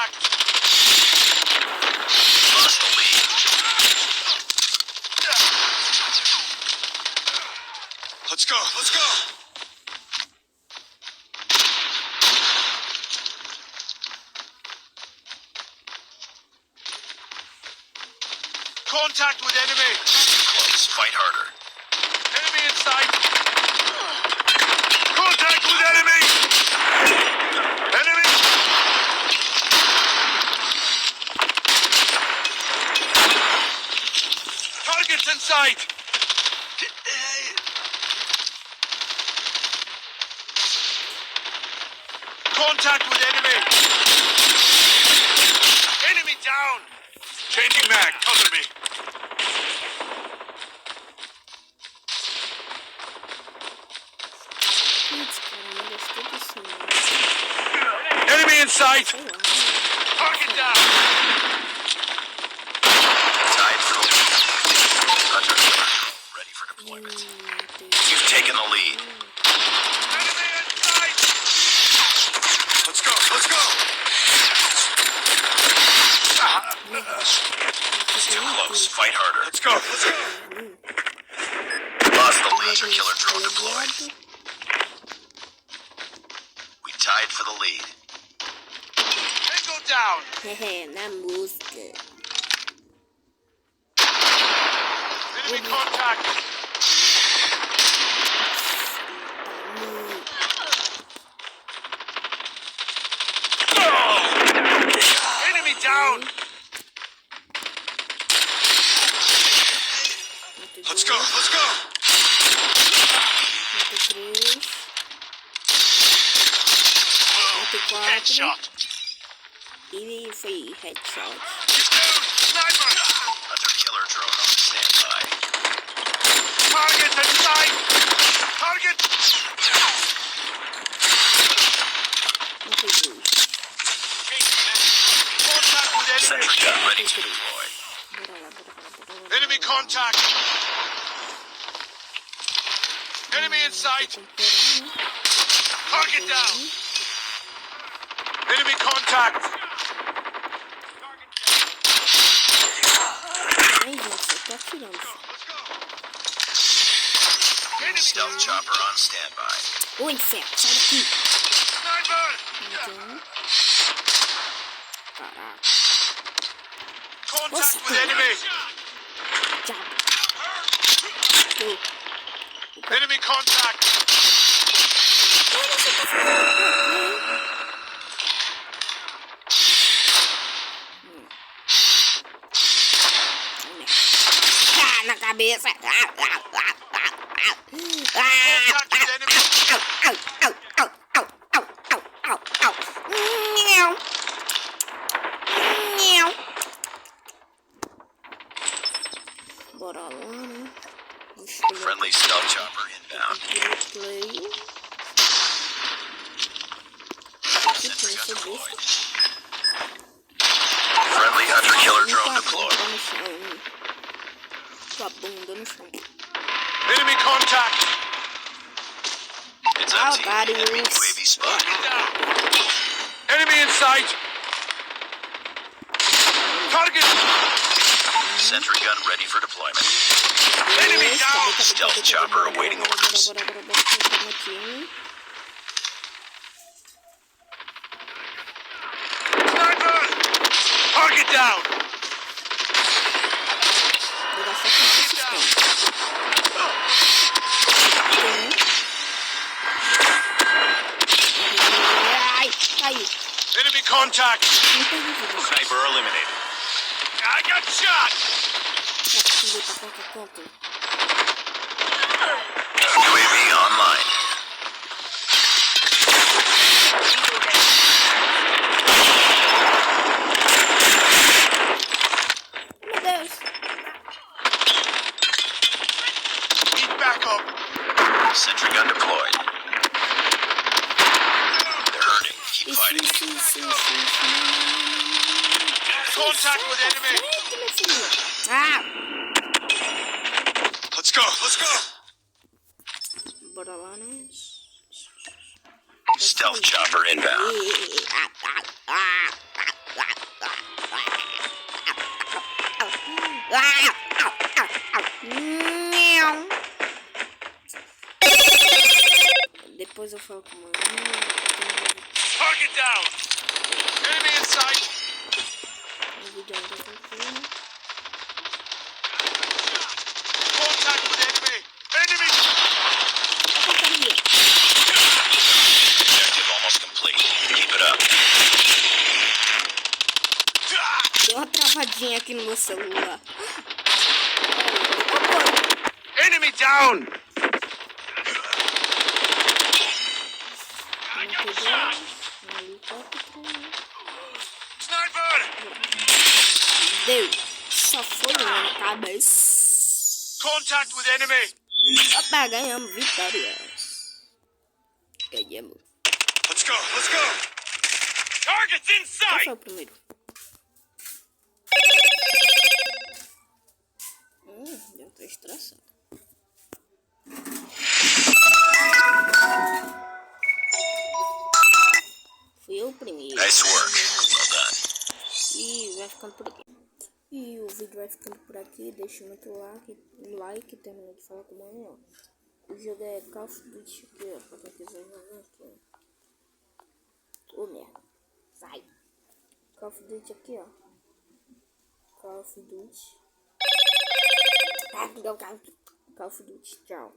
contact. Lost the lead. Let's go. Let's go. Contact with enemy. Close. Fight harder. Enemy in sight. Contact with enemy. Enemy. Targets in sight. Contact with enemy. Enemy down. Changing mag. Cover me. Enemy in sight. Target down. Tied for the lead. Hunter killer ready for deployment. You've taken the lead. Enemy in sight. Let's go. Let's go. It's too close. Fight harder. Let's go. Let's go. Lost the lead. Hunter killer drone deployed. We tied for the lead. Tango down. Hehe, na música. Enemy contact. Enemy down. Let's go. Let's go. Headshot. E foi headshot. He's down. Sniper. Hunter killer drone on standby. Target in sight. Target. Contact with enemy. Sentry gun ready to deploy. Enemy contact. Enemy in sight. Target down. Enemy contact. Ai, gente, eu tô atirando. Enemy Stealth chopper on standby. Ô, inferno, sai daqui. sniper. Então. Caraca. Contact with enemy. Diabo. Enemy contact. Ah, na cabeça. Contact with enemy. Bora lá, né? Friendly stealth chopper inbound. Sentry gun deployed. Friendly hunter killer drone deployed. Tua bunda no chão. Enemy contact. It's empty. Enemy UAV spotted. Enemy in sight. Target. Sentry gun ready for deployment. Enemy down. Stealth chopper awaiting orders. Sniper. Target down. Enemy contact. Sniper eliminated. I got shot. UAV online. Meu Deus. Need backup. Sentry gun deployed. They're hurting. Keep fighting. Contact with enemy. Ah, Let's go. Let's go. bora lá, né? Stealth chopper inbound. Depois eu falo com o mano. Target down. Enemy in sight. O vídeo ainda tá aqui. Contact with enemy. Enemy. Porcaria. Objective almost complete. Keep it up. Deu uma travadinha aqui no meu celular. Enemy down. Sniper. Deu. Só foi na cabeça. Contact with enemy. Opa, ganhamos vitórias. Ganhamos. Let's go. Let's go. Target's in Qual sight. foi o primeiro? Já tô estressado. Fui eu o primeiro. Nice work. Well done. E vai ficando por aqui. E o vídeo vai ficando por aqui. Deixa muito like. Termina de falar com o mano, ó. O jogo é Call of Duty aqui, ó. Pra quem quiser jogar aqui, ó. Ô, merda. Sai. Call of Duty aqui, ó. Call of Duty. Call of Duty. Tchau.